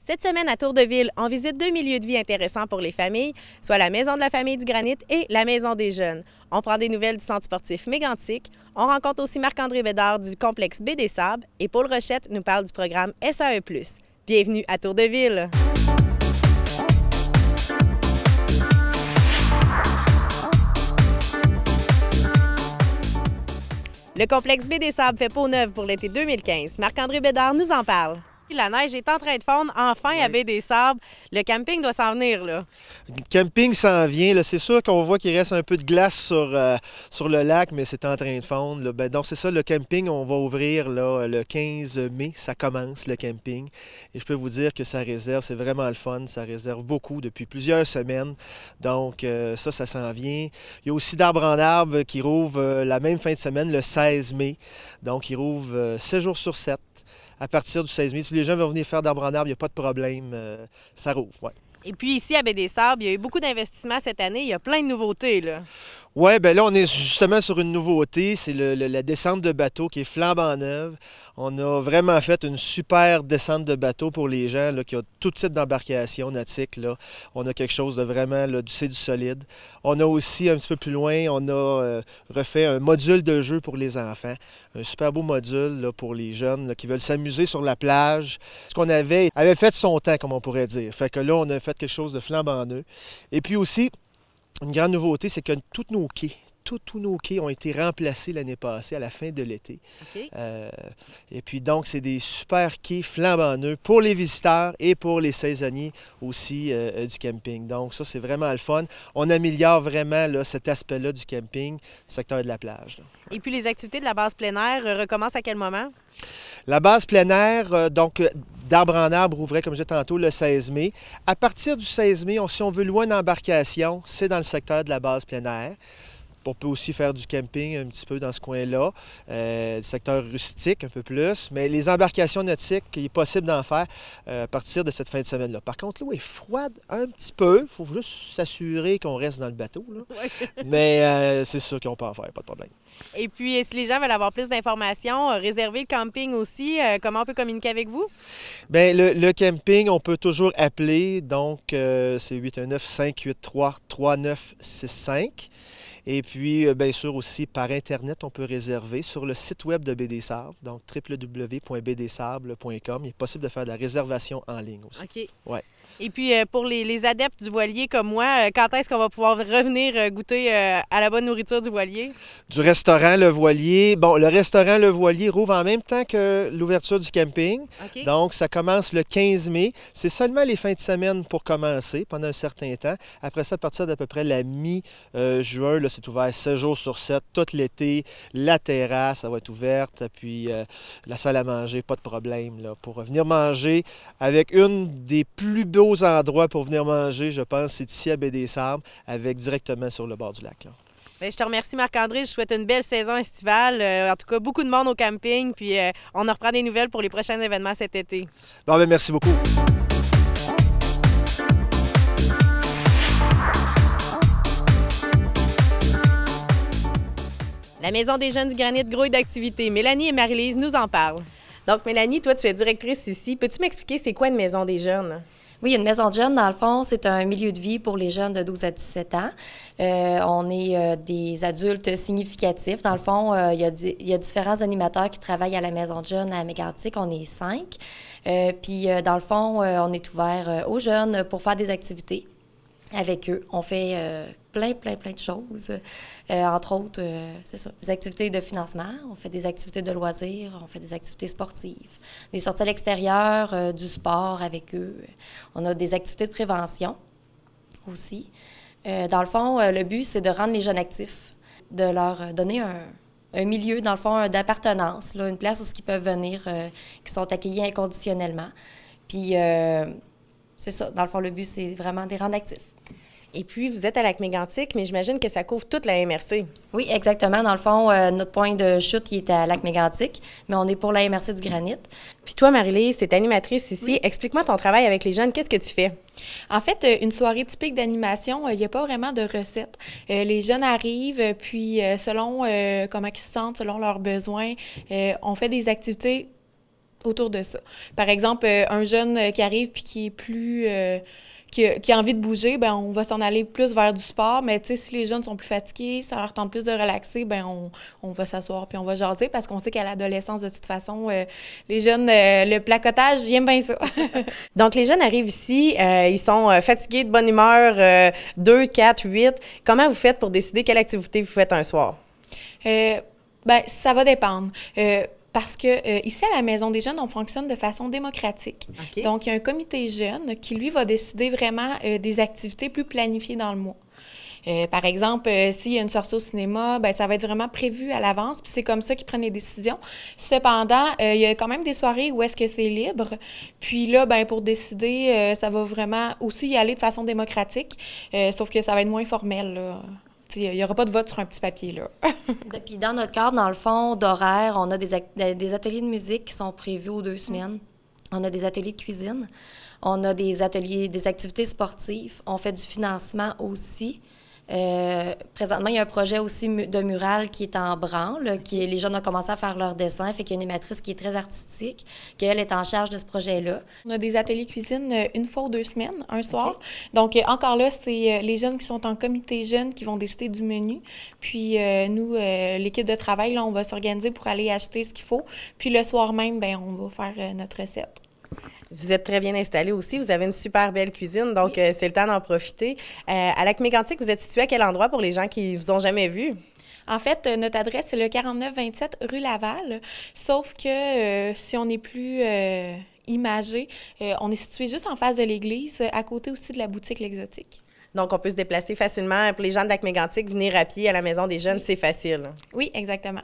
Cette semaine à Tour-de-Ville, on visite deux milieux de vie intéressants pour les familles, soit la Maison de la famille du Granit et la Maison des jeunes. On prend des nouvelles du centre sportif Mégantic. On rencontre aussi Marc-André Bédard du complexe Baie des Sables et Paul Rochette nous parle du programme SAE+. Bienvenue à Tour-de-Ville! Le complexe Baie des Sables fait peau neuve pour l'été 2015. Marc-André Bédard nous en parle. La neige est en train de fondre enfin à Baie des Sables. Le camping doit s'en venir, là. Le camping s'en vient. C'est sûr qu'on voit qu'il reste un peu de glace sur le lac, mais c'est en train de fondre. Là. Donc, c'est ça, le camping, on va ouvrir là, le 15 mai. Ça commence, le camping. Et je peux vous dire que ça réserve, c'est vraiment le fun. Ça réserve beaucoup depuis plusieurs semaines. Donc, ça s'en vient. Il y a aussi d'Arbre en Arbre qui rouvre la même fin de semaine, le 16 mai. Donc, il rouvre 7 jours sur 7. À partir du 16 mai. Si les gens veulent venir faire d'arbre en arbre, il n'y a pas de problème. Ça rouvre, ouais. Et puis ici, à Baie des Sables, il y a eu beaucoup d'investissements cette année. Il y a plein de nouveautés, là. Oui, bien là, on est justement sur une nouveauté. C'est la descente de bateau qui est flambant neuve. On a vraiment fait une super descente de bateau pour les gens là, qui ont tout type d'embarcation nautique. Là. On a quelque chose de vraiment, là, c'est du solide. On a aussi, un petit peu plus loin, on a refait un module de jeu pour les enfants. Un super beau module là, pour les jeunes là, qui veulent s'amuser sur la plage. Ce qu'on avait fait son temps, comme on pourrait dire. Fait que là, on a fait quelque chose de flambant neuf. Et puis aussi, une grande nouveauté, c'est que tous nos quais ont été remplacés l'année passée, à la fin de l'été. Okay. Et puis donc, c'est des super quais flambant neufs pour les visiteurs et pour les saisonniers aussi du camping. Donc ça, c'est vraiment le fun. On améliore vraiment là, cet aspect-là du camping, du secteur de la plage. Là. Et puis les activités de la base plein air recommencent à quel moment? La base plein air, donc d'Arbre en Arbre ouvrait, comme je disais tantôt, le 16 mai. À partir du 16 mai, si on veut louer une embarcation, c'est dans le secteur de la base plein air. On peut aussi faire du camping un petit peu dans ce coin-là, le secteur rustique un peu plus, mais les embarcations nautiques, il est possible d'en faire à partir de cette fin de semaine-là. Par contre, l'eau est froide un petit peu, il faut juste s'assurer qu'on reste dans le bateau. Là. Ouais. Mais c'est sûr qu'on peut en faire, pas de problème. Et puis, si les gens veulent avoir plus d'informations, réserver le camping aussi, comment on peut communiquer avec vous? Bien, le camping, on peut toujours appeler, donc c'est 819-583-3965. Et puis, bien sûr, aussi par Internet, on peut réserver sur le site web de Baie des Sables, donc www.baidessables.com. Il est possible de faire de la réservation en ligne aussi. OK. Ouais. Et puis, pour les adeptes du voilier comme moi, quand est-ce qu'on va pouvoir revenir goûter à la bonne nourriture du voilier? Du restaurant Le Voilier. Bon, le restaurant Le Voilier rouvre en même temps que l'ouverture du camping. Okay. Donc, ça commence le 15 mai. C'est seulement les fins de semaine pour commencer pendant un certain temps. Après ça, à partir d'à peu près la mi-juin, c'est ouvert 7 jours sur 7, tout l'été. La terrasse, ça va être ouverte. Puis, la salle à manger, pas de problème. Là, pour venir manger avec une des plus beaux endroits pour venir manger, je pense, c'est ici à Baie des Sables, avec directement sur le bord du lac. Là. Bien, je te remercie, Marc-André. Je souhaite une belle saison estivale. En tout cas, beaucoup de monde au camping. Puis, on en reprend des nouvelles pour les prochains événements cet été. Bon, bien, merci beaucoup. La Maison des jeunes du Granit grouille d'activités. Mélanie et Marie-Lise nous en parlent. Donc, Mélanie, toi, tu es directrice ici. Peux-tu m'expliquer c'est quoi une Maison des jeunes? Oui, une maison de jeunes, dans le fond, c'est un milieu de vie pour les jeunes de 12 à 17 ans. On est des adultes significatifs. Dans le fond, il y a différents animateurs qui travaillent à la maison de jeunes à Mégantic. On est 5. Puis, dans le fond, on est ouvert aux jeunes pour faire des activités avec eux. On fait plein de choses. Entre autres, c'est ça, des activités de financement, on fait des activités de loisirs, on fait des activités sportives, des sorties à l'extérieur, du sport avec eux. On a des activités de prévention aussi. Dans le fond, le but, c'est de rendre les jeunes actifs, de leur donner un milieu, dans le fond, d'appartenance, là, une place où ils peuvent venir, qui sont accueillis inconditionnellement. Puis, c'est ça, dans le fond, le but, c'est vraiment de les rendre actifs. Et puis, vous êtes à Lac-Mégantic, mais j'imagine que ça couvre toute la MRC. Oui, exactement. Dans le fond, notre point de chute, il est à Lac-Mégantic, mais on est pour la MRC du Granit. Puis toi, Marie-Lise, tu es animatrice ici. Oui. Explique-moi ton travail avec les jeunes. Qu'est-ce que tu fais? En fait, une soirée typique d'animation, il n'y a pas vraiment de recette. Les jeunes arrivent, puis selon comment ils se sentent, selon leurs besoins, on fait des activités autour de ça. Par exemple, un jeune qui arrive puis qui est plus... qui a envie de bouger, ben on va s'en aller plus vers du sport. Mais tu sais, si les jeunes sont plus fatigués, ça leur tente plus de relaxer, ben on va s'asseoir puis on va jaser parce qu'on sait qu'à l'adolescence, de toute façon, les jeunes, le placotage, ils aiment bien ça. Donc, les jeunes arrivent ici, ils sont fatigués, de bonne humeur, 2, 4, 8. Comment vous faites pour décider quelle activité vous faites un soir? Ben ça va dépendre. Parce que ici, à la Maison des jeunes, on fonctionne de façon démocratique. OK. Donc, il y a un comité jeune qui, lui, va décider vraiment des activités plus planifiées dans le mois. Par exemple, s'il y a une sortie au cinéma, ben ça va être vraiment prévu à l'avance, puis c'est comme ça qu'ils prennent les décisions. Cependant, il y a quand même des soirées où est-ce que c'est libre. Puis là, ben pour décider, ça va vraiment aussi y aller de façon démocratique, sauf que ça va être moins formel, là. Il n'y aura pas de vote sur un petit papier, là. Puis dans notre cadre, dans le fond, d'horaire, on a des ateliers de musique qui sont prévus aux 2 semaines. On a des ateliers de cuisine. On a des ateliers, des activités sportives. On fait du financement aussi. Présentement, il y a un projet aussi de mural qui est en branle, les jeunes ont commencé à faire leurs dessins, fait qu'il y a une animatrice qui est très artistique, qu'elle est en charge de ce projet-là. On a des ateliers cuisine une fois ou 2 semaines, un soir. Donc, encore là, c'est les jeunes qui sont en comité jeune qui vont décider du menu. Puis, nous, l'équipe de travail, là, on va s'organiser pour aller acheter ce qu'il faut. Puis, le soir même, ben on va faire notre recette. Vous êtes très bien installé aussi. Vous avez une super belle cuisine, donc c'est le temps d'en profiter. À Lac-Mégantic, vous êtes situé à quel endroit pour les gens qui ne vous ont jamais vu? En fait, notre adresse, c'est le 4927 rue Laval, sauf que si on est plus imagé, on est situé juste en face de l'église, à côté aussi de la boutique L'Exotique. Donc, on peut se déplacer facilement. Pour les gens de Lac-Mégantic, venir à pied à la Maison des jeunes, c'est facile. Oui, exactement.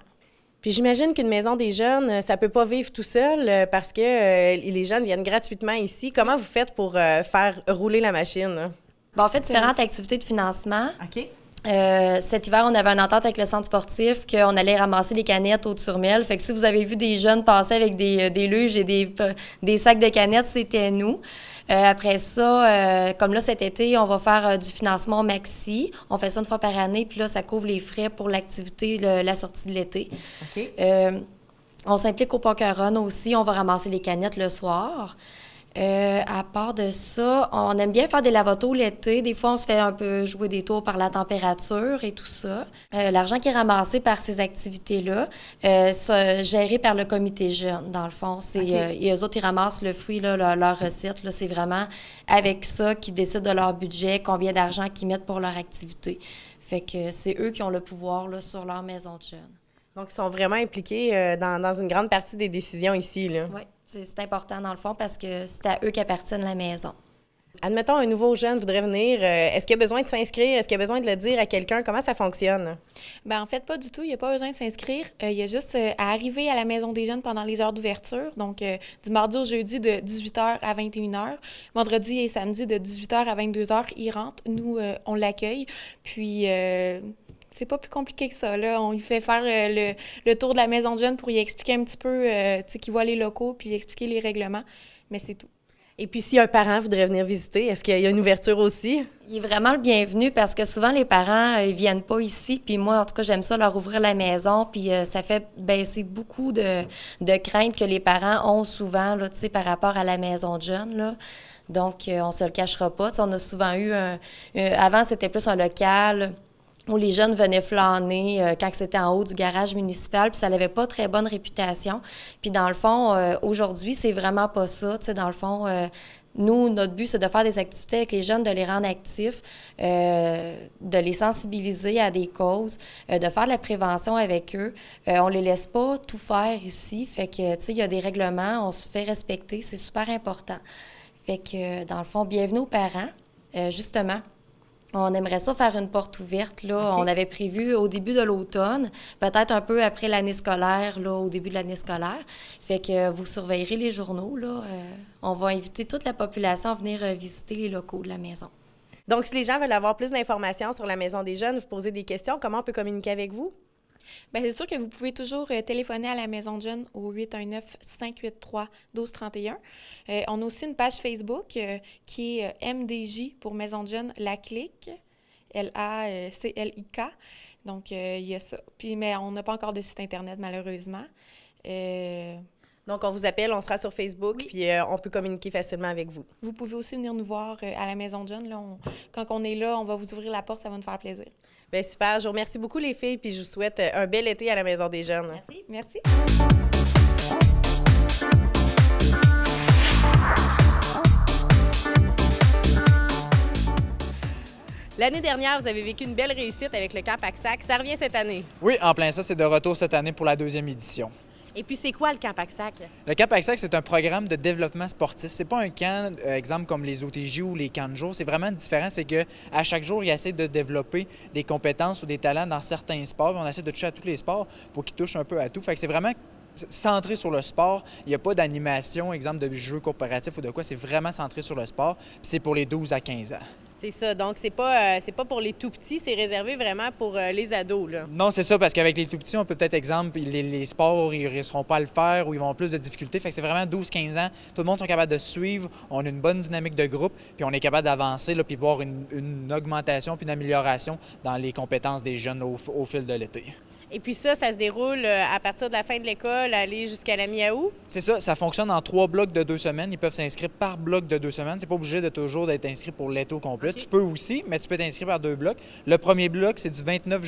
Puis j'imagine qu'une maison des jeunes, ça peut pas vivre tout seul parce que les jeunes viennent gratuitement ici. Comment vous faites pour faire rouler la machine? Bon, on fait différentes activités de financement. OK. Cet hiver, on avait une entente avec le centre sportif qu'on allait ramasser les canettes au Turmel. Fait que si vous avez vu des jeunes passer avec des luges et des sacs de canettes, c'était nous. Après ça, comme là, cet été, on va faire du financement maxi. On fait ça une fois par année, puis là, ça couvre les frais pour l'activité, la sortie de l'été. OK. On s'implique au Poker-Run aussi. On va ramasser les canettes le soir. À part de ça, on aime bien faire des lavotos l'été. Des fois, on se fait un peu jouer des tours par la température et tout ça. L'argent qui est ramassé par ces activités-là, c'est géré par le comité jeune, dans le fond. Et eux autres, ils ramassent le fruit, là, leur recette. Là, c'est vraiment avec ça qu'ils décident de leur budget, combien d'argent qu'ils mettent pour leur activité. Fait que c'est eux qui ont le pouvoir là, sur leur maison de jeunes. Donc, ils sont vraiment impliqués dans une grande partie des décisions ici, là. Oui, c'est important dans le fond parce que c'est à eux qu'appartiennent la maison. Admettons, un nouveau jeune voudrait venir. Est-ce qu'il y a besoin de s'inscrire? Est-ce qu'il y a besoin de le dire à quelqu'un? Comment ça fonctionne? Bien, en fait, pas du tout. Il n'y a pas besoin de s'inscrire. Il y a juste à arriver à la Maison des jeunes pendant les heures d'ouverture. Donc, du mardi au jeudi de 18h à 21h. Vendredi et samedi de 18h à 22h, il rentre. Nous, on l'accueille. Puis... c'est pas plus compliqué que ça, là. On lui fait faire le tour de la maison de jeunes pour lui expliquer un petit peu, tu sais, qu'il voit les locaux, puis lui expliquer les règlements, mais c'est tout. Et puis, si un parent voudrait venir visiter, est-ce qu'il y a une ouverture aussi? Il est vraiment le bienvenu parce que souvent, les parents, ils viennent pas ici. Puis moi, en tout cas, j'aime ça, leur ouvrir la maison. Puis ça fait baisser beaucoup de craintes que les parents ont souvent, là, tu sais, par rapport à la maison de jeunes, là. Donc, on se le cachera pas. Tu sais, on a souvent eu avant, c'était plus un local où les jeunes venaient flâner quand c'était en haut du garage municipal, puis ça n'avait pas très bonne réputation. Puis dans le fond, aujourd'hui, c'est vraiment pas ça. Tu sais, dans le fond, nous, notre but, c'est de faire des activités avec les jeunes, de les rendre actifs, de les sensibiliser à des causes, de faire de la prévention avec eux. On les laisse pas tout faire ici. Fait que, tu sais, il y a des règlements, on se fait respecter, c'est super important. Fait que, dans le fond, bienvenue aux parents, justement. On aimerait ça faire une porte ouverte, là. Okay. On avait prévu au début de l'automne, peut-être un peu après l'année scolaire, là, au début de l'année scolaire. Fait que vous surveillerez les journaux, là. On va inviter toute la population à venir visiter les locaux de la maison. Donc, si les gens veulent avoir plus d'informations sur la Maison des jeunes, vous posez des questions, comment on peut communiquer avec vous? Bien, c'est sûr que vous pouvez toujours téléphoner à la Maison de jeunes au 819-583-1231. On a aussi une page Facebook qui est MDJ pour Maison de jeunes La Clique, LACLIK. Donc, il y a ça. Puis, mais on n'a pas encore de site Internet, malheureusement. Donc, on vous appelle, on sera sur Facebook, Oui. puis on peut communiquer facilement avec vous. Vous pouvez aussi venir nous voir à la Maison de Jeunes. Là, quand on est là, on va vous ouvrir la porte, ça va nous faire plaisir. Bien, super. Je vous remercie beaucoup, les filles, puis je vous souhaite un bel été à la Maison des Jeunes. Merci. Merci. L'année dernière, vous avez vécu une belle réussite avec le Camp Pack-Sac. Ça revient cette année. Oui, en plein ça, c'est de retour cette année pour la 2e édition. Et puis, c'est quoi le Camp Pack-Sac? Le Camp Pack-Sac, c'est un programme de développement sportif. C'est pas un camp, exemple comme les OTJ ou les camps de jour. C'est vraiment différent. C'est qu'à chaque jour, ils essaient de développer des compétences ou des talents dans certains sports. On essaie de toucher à tous les sports pour qu'ils touchent un peu à tout. Fait que c'est vraiment centré sur le sport. Il n'y a pas d'animation, exemple de jeux coopératifs ou de quoi. C'est vraiment centré sur le sport. Puis c'est pour les 12 à 15 ans. C'est ça. Donc, c'est pas pour les tout-petits, c'est réservé vraiment pour les ados, là. Non, c'est ça, parce qu'avec les tout-petits, on peut peut-être, exemple, les sports, ils ne réussiront pas à le faire ou ils vont avoir plus de difficultés. Fait que c'est vraiment 12-15 ans. Tout le monde est capable de suivre. On a une bonne dynamique de groupe, puis on est capable d'avancer, là, puis voir une augmentation puis une amélioration dans les compétences des jeunes au fil de l'été. Et puis ça se déroule à partir de la fin de l'école, aller jusqu'à la mi-août. C'est ça, ça fonctionne en 3 blocs de 2 semaines. Ils peuvent s'inscrire par bloc de 2 semaines. C'est pas obligé de toujours d'être inscrit pour l'été au complet. Okay. Tu peux aussi, mais tu peux t'inscrire par 2 blocs. Le premier bloc, c'est du 29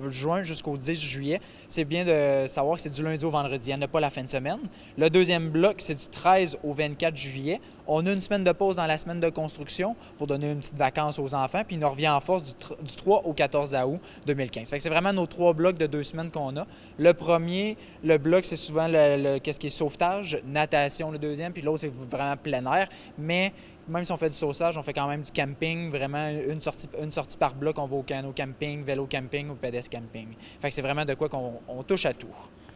juin jusqu'au 10 juillet. C'est bien de savoir que c'est du lundi au vendredi. Il n'y en a pas la fin de semaine. Le deuxième bloc, c'est du 13 au 24 juillet. On a une semaine de pause dans la semaine de construction pour donner une petite vacance aux enfants, puis il nous revient en force du 3 au 14 août 2015. Fait que c'est vraiment nos 3 blocs de 2 semaines qu'on a. Le premier, le bloc, c'est souvent qu'est-ce qui est sauvetage, natation le deuxième, puis l'autre, c'est vraiment plein air. Mais même si on fait du sauvetage, on fait quand même du camping, vraiment une sortie par bloc. On va au canot camping, vélo camping ou pédestre camping. Fait que c'est vraiment de quoi qu'on touche à tout.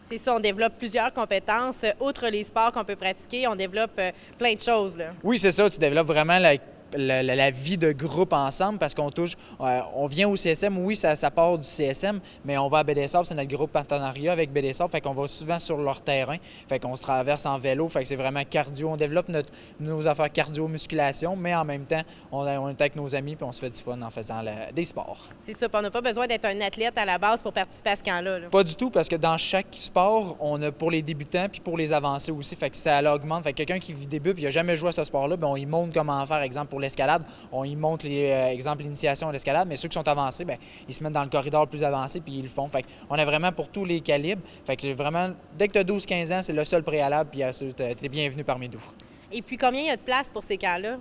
C'est ça, on développe plusieurs compétences. Outre les sports qu'on peut pratiquer, on développe plein de choses, là. Oui, c'est ça. Tu développes vraiment la vie de groupe ensemble parce qu'on touche, on vient au CSM, oui, ça part du CSM, mais on va à BDSAB, c'est notre groupe partenariat avec BDSAB, fait qu'on va souvent sur leur terrain, fait qu'on se traverse en vélo, fait que c'est vraiment cardio, on développe nos affaires cardio-musculation, mais en même temps, on est avec nos amis puis on se fait du fun en faisant des sports. C'est ça, puis on n'a pas besoin d'être un athlète à la base pour participer à ce camp-là, là. Pas du tout, parce que dans chaque sport, on a pour les débutants puis pour les avancés aussi, fait que ça augmente, fait que quelqu'un qui débute puis il n'a jamais joué à ce sport-là, bien, on y montre comment faire, exemple, pour l'escalade, on y montre l'initiation à l'escalade, mais ceux qui sont avancés, bien, ils se mettent dans le corridor plus avancé puis ils le font. Fait qu'on a vraiment pour tous les calibres. Fait que vraiment, dès que tu as 12-15 ans, c'est le seul préalable, puis tu es bienvenu parmi nous. Et puis, combien il y a de place pour ces camps-là?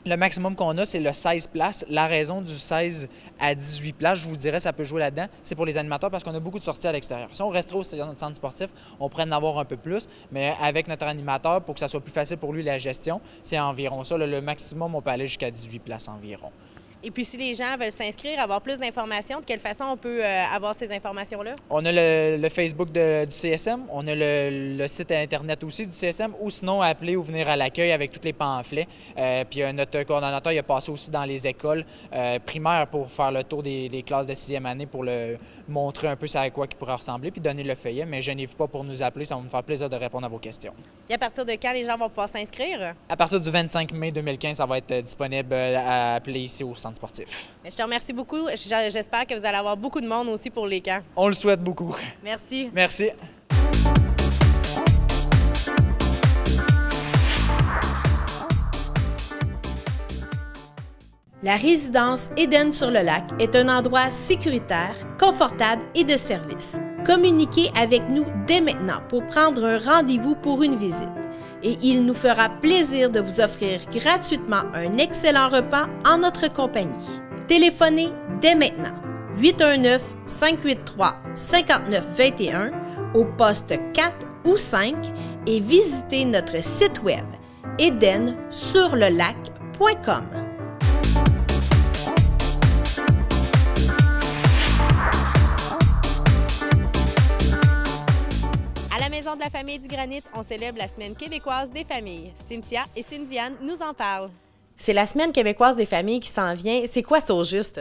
Le maximum qu'on a, c'est le 16 places. La raison du 16 à 18 places, je vous dirais, ça peut jouer là-dedans, c'est pour les animateurs parce qu'on a beaucoup de sorties à l'extérieur. Si on resterait au centre sportif, on pourrait en avoir un peu plus, mais avec notre animateur, pour que ça soit plus facile pour lui la gestion, c'est environ ça. Le maximum, on peut aller jusqu'à 18 places environ. Et puis, si les gens veulent s'inscrire, avoir plus d'informations, de quelle façon on peut avoir ces informations-là? On a le Facebook du CSM, on a le site Internet aussi du CSM, ou sinon appeler ou venir à l'accueil avec tous les pamphlets. Puis notre coordonnateur, il a passé aussi dans les écoles primaires pour faire le tour des classes de 6e année pour le montrer un peu ça à quoi il pourrait ressembler, puis donner le feuillet. Mais gênez-vous pas pour nous appeler, ça va nous faire plaisir de répondre à vos questions. Et à partir de quand les gens vont pouvoir s'inscrire? À partir du 25 mai 2015, ça va être disponible à appeler ici au centre sportif. Je te remercie beaucoup. J'espère que vous allez avoir beaucoup de monde aussi pour les camps. On le souhaite beaucoup. Merci. Merci. La résidence Éden-sur-le-Lac est un endroit sécuritaire, confortable et de service. Communiquez avec nous dès maintenant pour prendre un rendez-vous pour une visite. Et il nous fera plaisir de vous offrir gratuitement un excellent repas en notre compagnie. Téléphonez dès maintenant 819-583-5921 au poste 4 ou 5 et visitez notre site web edensurlelac.com. À la Maison de la famille du Granit, on célèbre la Semaine québécoise des familles. Cynthia et Cyndiane nous en parlent. C'est la Semaine québécoise des familles qui s'en vient. C'est quoi ça au juste?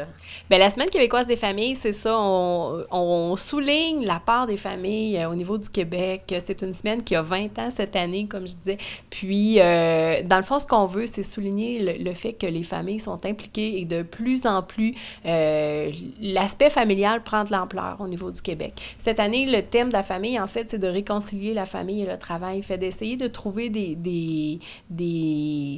Bien, la Semaine québécoise des familles, c'est ça. On souligne la part des familles au niveau du Québec. C'est une semaine qui a 20 ans cette année, comme je disais. Puis, dans le fond, ce qu'on veut, c'est souligner le fait que les familles sont impliquées et de plus en plus, l'aspect familial prend de l'ampleur au niveau du Québec. Cette année, le thème de la famille, en fait, c'est de réconcilier la famille et le travail. Fait d'essayer de trouver des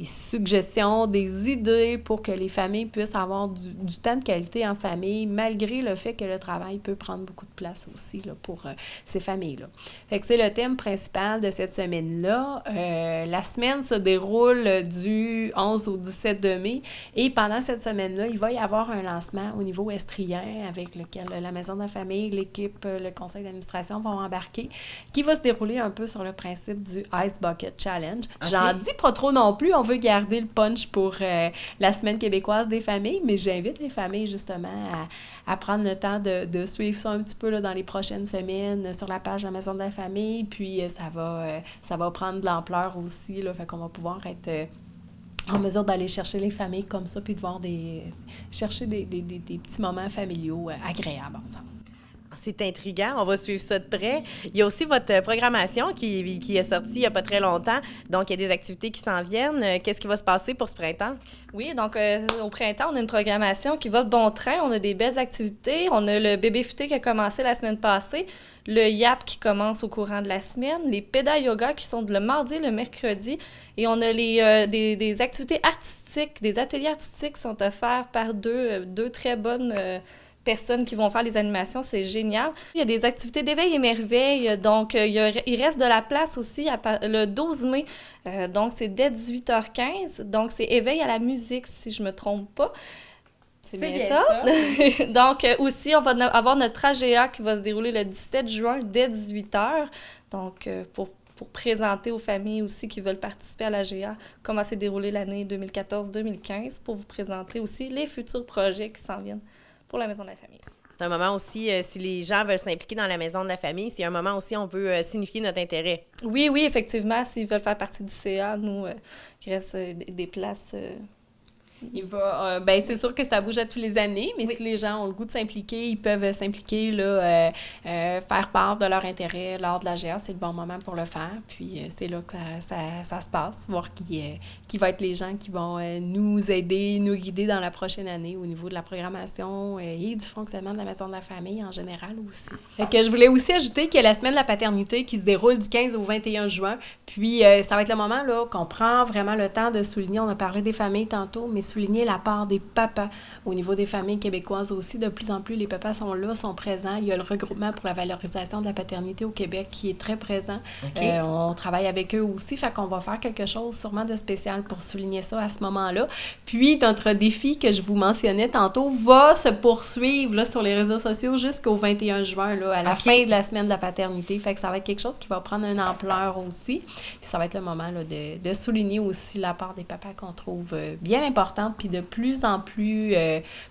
suggestions, des idées pour que les familles puissent avoir du temps de qualité en famille, malgré le fait que le travail peut prendre beaucoup de place aussi là, pour ces familles-là. Fait que c'est le thème principal de cette semaine-là. La semaine se déroule du 11 au 17 de mai et pendant cette semaine-là, il va y avoir un lancement au niveau estrien avec lequel la Maison de la famille, l'équipe, le conseil d'administration vont embarquer, qui va se dérouler un peu sur le principe du Ice Bucket Challenge. Okay. J'en dis pas trop non plus, on veut garder le punch pour la Semaine québécoise des familles, mais j'invite les familles justement à prendre le temps de suivre ça un petit peu là, dans les prochaines semaines sur la page de la Maison de la famille, puis ça va prendre de l'ampleur aussi, là, fait qu'on va pouvoir être en mesure d'aller chercher les familles comme ça, puis de voir chercher des petits moments familiaux agréables ensemble. C'est intriguant, on va suivre ça de près. Il y a aussi votre programmation qui est sortie il n'y a pas très longtemps. Donc, il y a des activités qui s'en viennent. Qu'est-ce qui va se passer pour ce printemps? Oui, donc au printemps, on a une programmation qui va de bon train. On a des belles activités. On a le bébé futé qui a commencé la semaine passée, le YAP qui commence au courant de la semaine, les pédas yoga qui sont le mardi et le mercredi. Et on a des activités artistiques, des ateliers artistiques qui sont offerts par deux très bonnes personnes qui vont faire les animations, c'est génial. Il y a des activités d'éveil et merveille, donc il reste de la place aussi le 12 mai, donc c'est dès 18h15, donc c'est éveil à la musique, si je me trompe pas. C'est bien ça. Donc aussi, on va avoir notre AGA qui va se dérouler le 17 juin dès 18h, donc pour présenter aux familles aussi qui veulent participer à l'AGA comment s'est déroulée l'année 2014-2015, pour vous présenter aussi les futurs projets qui s'en viennent pour la Maison de la famille. C'est un moment aussi, si les gens veulent s'impliquer dans la Maison de la famille, c'est un moment aussi où on peut signifier notre intérêt. Oui, effectivement, s'ils veulent faire partie du CA, nous, il reste des places. C'est sûr que ça bouge à tous les années, mais si les gens ont le goût de s'impliquer, ils peuvent s'impliquer, là, faire part de leur intérêt lors de la GA, c'est le bon moment pour le faire. Puis c'est là que ça se passe, voir qui va être les gens qui vont nous aider, nous guider dans la prochaine année au niveau de la programmation et du fonctionnement de la Maison de la famille en général aussi. Fait que je voulais aussi ajouter qu'il y a la semaine de la paternité qui se déroule du 15 au 21 juin. Puis ça va être le moment là qu'on prend vraiment le temps de souligner, on a parlé des familles tantôt, mais souligner la part des papas au niveau des familles québécoises aussi. De plus en plus, les papas sont là, sont présents. Il y a le regroupement pour la valorisation de la paternité au Québec qui est très présent. Okay. On travaille avec eux aussi, fait qu'on va faire quelque chose sûrement de spécial pour souligner ça à ce moment-là. Puis, notre défi que je vous mentionnais tantôt va se poursuivre là, sur les réseaux sociaux jusqu'au 21 juin, là, à la fin de la semaine de la paternité. Fait que ça va être quelque chose qui va prendre une ampleur aussi. Puis ça va être le moment là, de souligner aussi la part des papas qu'on trouve bien importante puis de plus en plus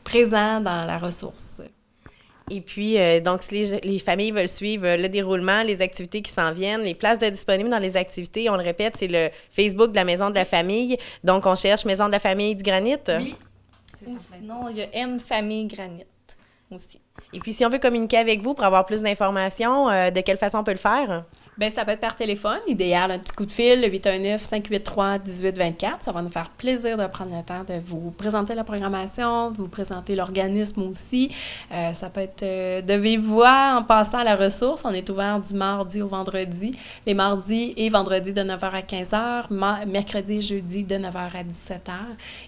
présent dans la ressource. Et puis, donc, si les familles veulent suivre le déroulement, les activités qui s'en viennent, les places disponibles dans les activités, on le répète, c'est le Facebook de la Maison de la famille. Donc, on cherche Maison de la famille du Granit. Oui. Sinon, il y a M Famille Granit aussi. Et puis, si on veut communiquer avec vous pour avoir plus d'informations, de quelle façon on peut le faire? Bien, ça peut être par téléphone, idéal, un petit coup de fil, le 819-583-1824. Ça va nous faire plaisir de prendre le temps de vous présenter la programmation, de vous présenter l'organisme aussi. Ça peut être de vive voix en passant à la ressource. On est ouvert du mardi au vendredi, les mardis et vendredis de 9h à 15h, mercredi et jeudi de 9h à 17h.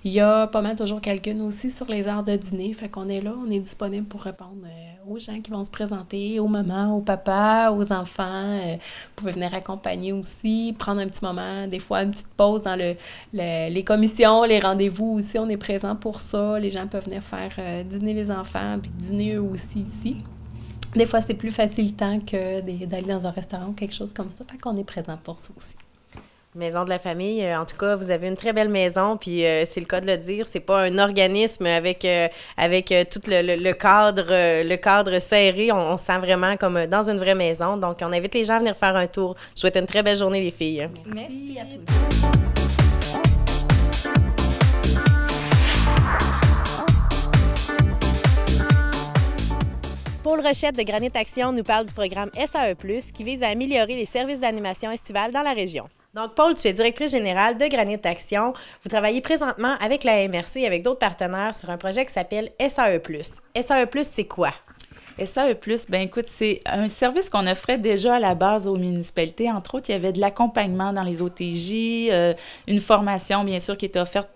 Il y a pas mal toujours quelqu'un aussi sur les heures de dîner, fait qu'on est là, on est disponible pour répondre aux gens qui vont se présenter, aux mamans, aux papas, aux enfants. Vous pouvez venir accompagner aussi, prendre un petit moment, des fois une petite pause dans les commissions, les rendez-vous aussi, on est présent pour ça. Les gens peuvent venir faire dîner les enfants, puis dîner eux aussi ici. Des fois, c'est plus facilitant que d'aller dans un restaurant ou quelque chose comme ça, fait qu'on est présent pour ça aussi. Maison de la famille, en tout cas, vous avez une très belle maison, puis c'est le cas de le dire, c'est pas un organisme avec tout le cadre serré, on se sent vraiment comme dans une vraie maison, donc on invite les gens à venir faire un tour. Je vous souhaite une très belle journée les filles. Merci à tous. Paul Rochette de Granit Action nous parle du programme SAE+, qui vise à améliorer les services d'animation estivale dans la région. Donc, Paul, tu es directrice générale de Granit Action. Vous travaillez présentement avec la MRC et avec d'autres partenaires sur un projet qui s'appelle SAE+. SAE+, c'est quoi? SAE+, bien écoute, c'est un service qu'on offrait déjà à la base aux municipalités. Entre autres, il y avait de l'accompagnement dans les OTJ, une formation, bien sûr, qui était offerte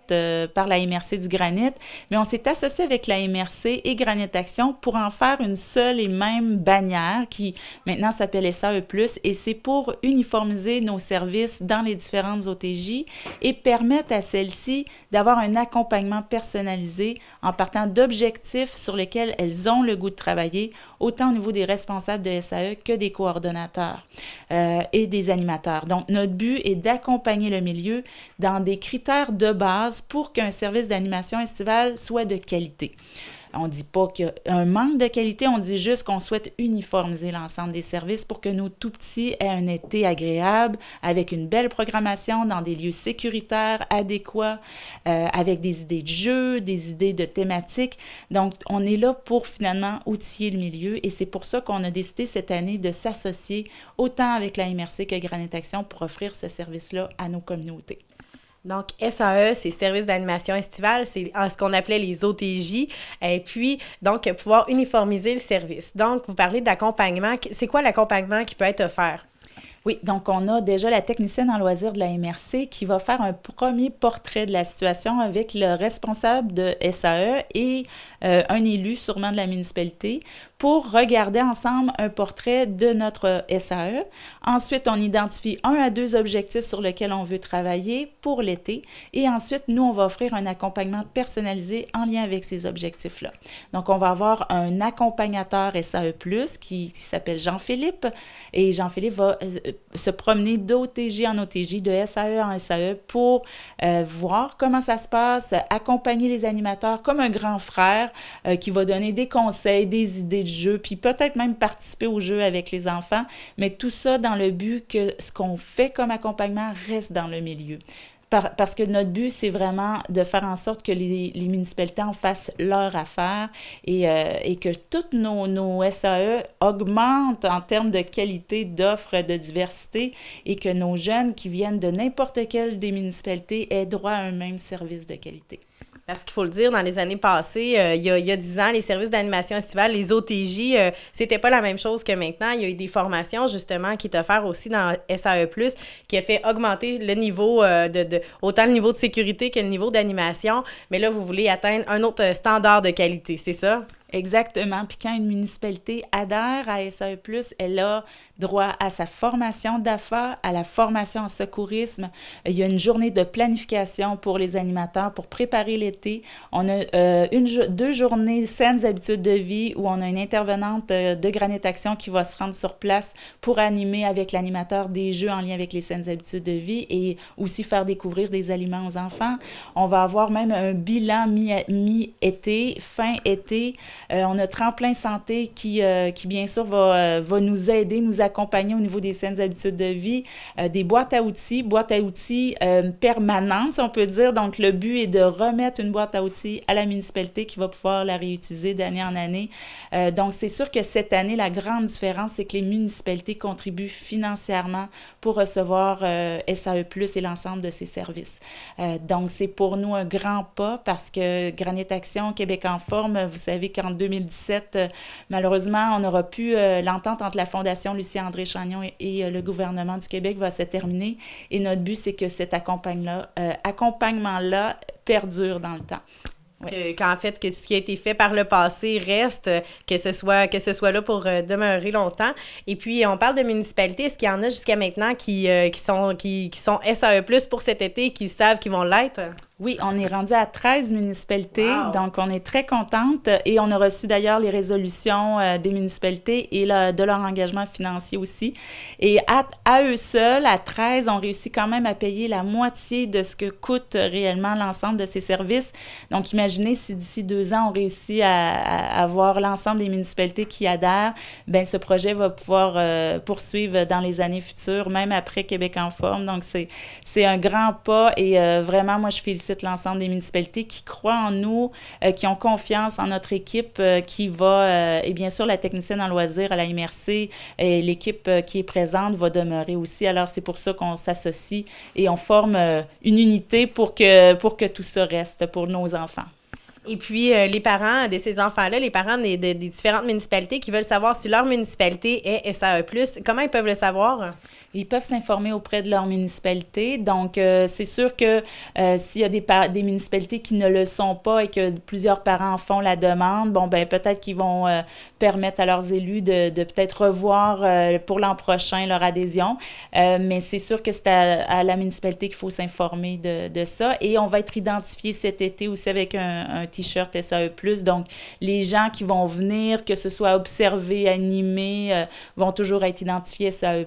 par la MRC du Granit. Mais on s'est associé avec la MRC et Granit Action pour en faire une seule et même bannière qui maintenant s'appelle SAE+. Et c'est pour uniformiser nos services dans les différentes OTJ et permettre à celles-ci d'avoir un accompagnement personnalisé en partant d'objectifs sur lesquels elles ont le goût de travailler, autant au niveau des responsables de SAE que des coordonnateurs et des animateurs. Donc, notre but est d'accompagner le milieu dans des critères de base pour qu'un service d'animation estivale soit de qualité. On ne dit pas qu'il y a un manque de qualité, on dit juste qu'on souhaite uniformiser l'ensemble des services pour que nos tout-petits aient un été agréable, avec une belle programmation dans des lieux sécuritaires, adéquats, avec des idées de jeu, des idées de thématiques. Donc, on est là pour finalement outiller le milieu et c'est pour ça qu'on a décidé cette année de s'associer autant avec la MRC que Granit Action pour offrir ce service-là à nos communautés. Donc, SAE, c'est Service d'animation estivale, c'est ce qu'on appelait les OTJ, et puis, donc, pouvoir uniformiser le service. Donc, vous parlez d'accompagnement. C'est quoi l'accompagnement qui peut être offert? Oui, donc on a déjà la technicienne en loisirs de la MRC qui va faire un premier portrait de la situation avec le responsable de SAE et un élu sûrement de la municipalité pour regarder ensemble un portrait de notre SAE. Ensuite, on identifie 1 à 2 objectifs sur lesquels on veut travailler pour l'été et ensuite, nous, on va offrir un accompagnement personnalisé en lien avec ces objectifs-là. Donc, on va avoir un accompagnateur SAE+, qui s'appelle Jean-Philippe et Jean-Philippe va se promener d'OTJ en OTJ, de SAE en SAE pour voir comment ça se passe, accompagner les animateurs comme un grand frère qui va donner des conseils, des idées de jeu, puis peut-être même participer au jeu avec les enfants, mais tout ça dans le but que ce qu'on fait comme accompagnement reste dans le milieu. Parce que notre but, c'est vraiment de faire en sorte que les municipalités en fassent leur affaire et que toutes nos SAE augmentent en termes de qualité, d'offres, de diversité et que nos jeunes qui viennent de n'importe quelle des municipalités aient droit à un même service de qualité. Parce qu'il faut le dire, dans les années passées, il y a 10 ans, les services d'animation estivale, les OTJ, c'était pas la même chose que maintenant. Il y a eu des formations, justement, qui est offert aussi dans SAE+, qui a fait augmenter le niveau autant le niveau de sécurité que le niveau d'animation. Mais là, vous voulez atteindre un autre standard de qualité, c'est ça? Exactement. Puis quand une municipalité adhère à SAE+, elle a droit à sa formation d'AFA, à la formation en secourisme. Il y a une journée de planification pour les animateurs pour préparer l'été. On a 2 journées saines habitudes de vie où on a une intervenante de Granit Action qui va se rendre sur place pour animer avec l'animateur des jeux en lien avec les saines habitudes de vie et aussi faire découvrir des aliments aux enfants. On va avoir même un bilan mi-été, fin été. On a Tremplin Santé qui bien sûr, va nous aider, nous accompagner au niveau des saines habitudes de vie, des boîtes à outils permanentes, si on peut dire. Donc, le but est de remettre une boîte à outils à la municipalité qui va pouvoir la réutiliser d'année en année. Donc, c'est sûr que cette année, la grande différence, c'est que les municipalités contribuent financièrement pour recevoir SAE+, et l'ensemble de ces services. Donc, c'est pour nous un grand pas parce que Granit Action, Québec en forme, vous savez qu'en 2017, malheureusement, on n'aura plus l'entente entre la Fondation Lucie-André Chagnon et le gouvernement du Québec va se terminer. Et notre but, c'est que cet accompagnement-là perdure dans le temps. Oui. Qu'en fait, que ce qui a été fait par le passé reste, que ce soit là pour demeurer longtemps. Et puis, on parle de municipalités. Est-ce qu'il y en a jusqu'à maintenant qui sont SAE+, pour cet été, qui savent qu'ils vont l'être? Oui, on est rendu à 13 municipalités, wow. Donc on est très contente et on a reçu d'ailleurs les résolutions des municipalités et de leur engagement financier aussi. Et à eux seuls, à 13, on réussit quand même à payer la moitié de ce que coûte réellement l'ensemble de ces services. Donc imaginez si d'ici 2 ans, on réussit à avoir l'ensemble des municipalités qui adhèrent, bien ce projet va pouvoir poursuivre dans les années futures, même après Québec en forme. Donc c'est un grand pas et vraiment, moi je félicite félicite l'ensemble des municipalités qui croient en nous, qui ont confiance en notre équipe qui va, et bien sûr, la technicienne en loisirs à la MRC et l'équipe qui est présente va demeurer aussi. Alors, c'est pour ça qu'on s'associe et on forme une unité pour que tout ça reste pour nos enfants. Et puis, les parents de ces enfants-là, les parents des différentes municipalités qui veulent savoir si leur municipalité est SAE+, comment ils peuvent le savoir? Ils peuvent s'informer auprès de leur municipalité. Donc, c'est sûr que s'il y a des municipalités qui ne le sont pas et que plusieurs parents en font la demande, bon, ben peut-être qu'ils vont permettre à leurs élus de peut-être revoir pour l'an prochain leur adhésion. Mais c'est sûr que c'est à la municipalité qu'il faut s'informer de ça. Et on va être identifié cet été aussi avec un T-shirt SAE+. Donc, les gens qui vont venir, que ce soit observer, animer, vont toujours être identifiés SAE+.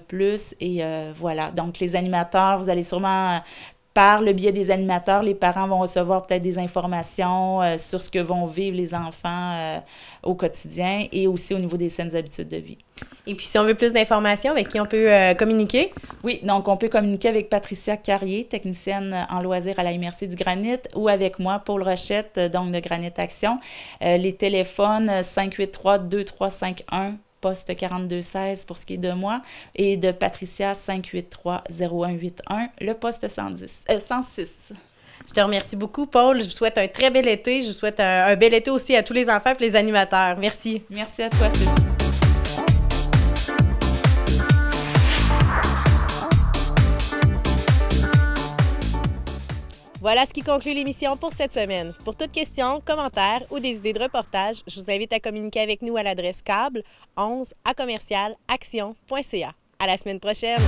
Et voilà. Donc, les animateurs, vous allez sûrement, par le biais des animateurs, les parents vont recevoir peut-être des informations sur ce que vont vivre les enfants au quotidien et aussi au niveau des saines habitudes de vie. Et puis, si on veut plus d'informations, avec qui on peut communiquer? Oui, donc on peut communiquer avec Patricia Carrier, technicienne en loisirs à la MRC du Granit, ou avec moi, Paul Rochette, donc de Granit Action. Les téléphones 583-2351, poste 4216 pour ce qui est de moi, et de Patricia 583-0181, le poste 106. Je te remercie beaucoup, Paul. Je vous souhaite un très bel été. Je vous souhaite un bel été aussi à tous les enfants et les animateurs. Merci. Merci à toi, Sylvie. Voilà ce qui conclut l'émission pour cette semaine. Pour toute question, commentaire ou des idées de reportage, je vous invite à communiquer avec nous à l'adresse câble 11@action.ca. À la semaine prochaine!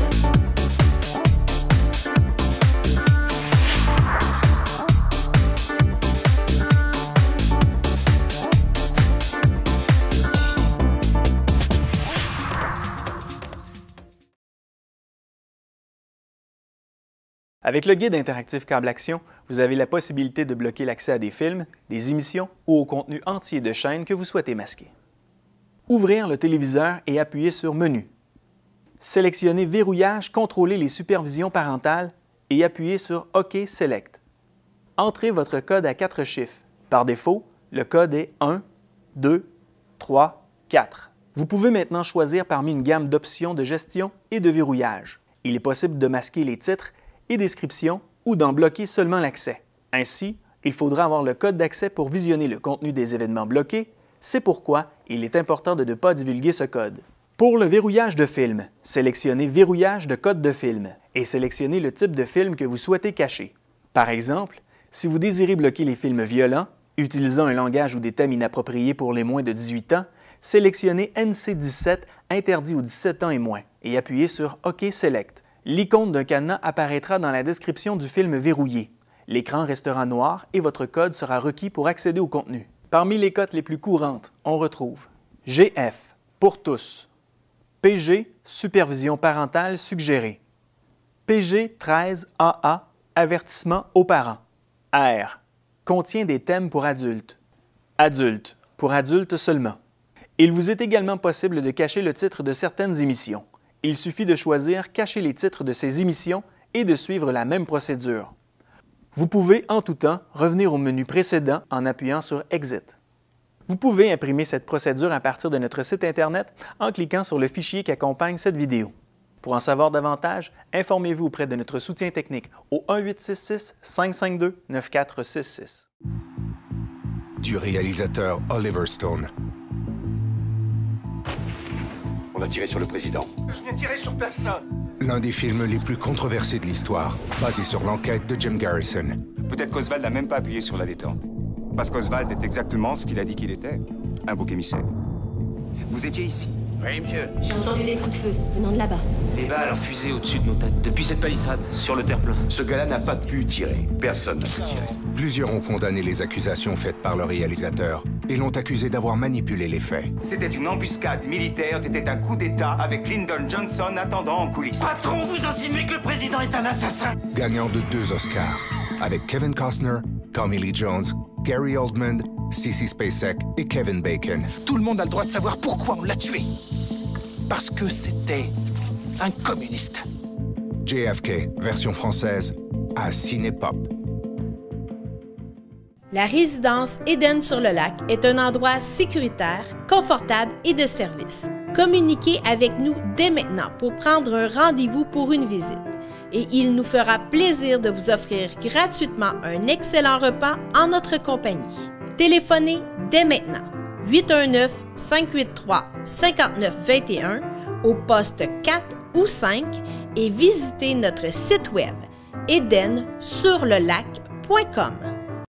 Avec le guide interactif Câble Action, vous avez la possibilité de bloquer l'accès à des films, des émissions ou au contenu entier de chaînes que vous souhaitez masquer. Ouvrir le téléviseur et appuyer sur Menu. Sélectionnez Verrouillage, contrôler les supervisions parentales et appuyez sur OK Select. Entrez votre code à 4 chiffres. Par défaut, le code est 1, 2, 3, 4. Vous pouvez maintenant choisir parmi une gamme d'options de gestion et de verrouillage. Il est possible de masquer les titres et descriptions ou d'en bloquer seulement l'accès. Ainsi, il faudra avoir le code d'accès pour visionner le contenu des événements bloqués. C'est pourquoi il est important de ne pas divulguer ce code. Pour le verrouillage de film, sélectionnez Verrouillage de code de film et sélectionnez le type de film que vous souhaitez cacher. Par exemple, si vous désirez bloquer les films violents, utilisant un langage ou des thèmes inappropriés pour les moins de 18 ans, sélectionnez NC-17 interdit aux 17 ans et moins et appuyez sur OK Select. L'icône d'un cadenas apparaîtra dans la description du film verrouillé. L'écran restera noir et votre code sera requis pour accéder au contenu. Parmi les cotes les plus courantes, on retrouve GF, pour tous. PG, supervision parentale suggérée. PG 13AA, avertissement aux parents. R, contient des thèmes pour adultes. Adulte, pour adultes seulement. Il vous est également possible de cacher le titre de certaines émissions. Il suffit de choisir « Cacher les titres de ces émissions » et de suivre la même procédure. Vous pouvez, en tout temps, revenir au menu précédent en appuyant sur « Exit ». Vous pouvez imprimer cette procédure à partir de notre site Internet en cliquant sur le fichier qui accompagne cette vidéo. Pour en savoir davantage, informez-vous auprès de notre soutien technique au 1-866-552-9466. Du réalisateur Oliver Stone. On a tiré sur le président. Je n'ai tiré sur personne. L'un des films les plus controversés de l'histoire, basé sur l'enquête de Jim Garrison. Peut-être qu'Oswald n'a même pas appuyé sur la détente. Parce qu'Oswald est exactement ce qu'il a dit qu'il était, un bouc émissaire. Vous étiez ici? Oui, monsieur. J'ai entendu des coups de feu venant de là-bas. Les balles ont fusé au-dessus de nos têtes, depuis cette palissade, sur le terre-plein. Ce gars-là n'a pas pu tirer. Personne n'a pu tirer. Plusieurs ont condamné les accusations faites par le réalisateur et l'ont accusé d'avoir manipulé les faits. C'était une embuscade militaire, c'était un coup d'État avec Lyndon Johnson attendant en coulisses. Patron, vous insinuez que le président est un assassin? Gagnant de 2 Oscars, avec Kevin Costner, Tommy Lee Jones, Gary Oldman, Sissy Spacek et Kevin Bacon. Tout le monde a le droit de savoir pourquoi on l'a tué. Parce que c'était un communiste. JFK, version française, à Cinépop. La résidence Éden-sur-le-Lac est un endroit sécuritaire, confortable et de service. Communiquez avec nous dès maintenant pour prendre un rendez-vous pour une visite. Et il nous fera plaisir de vous offrir gratuitement un excellent repas en notre compagnie. Téléphonez dès maintenant 819-583-5921 au poste 4 ou 5 et visitez notre site web édensurlelac.com.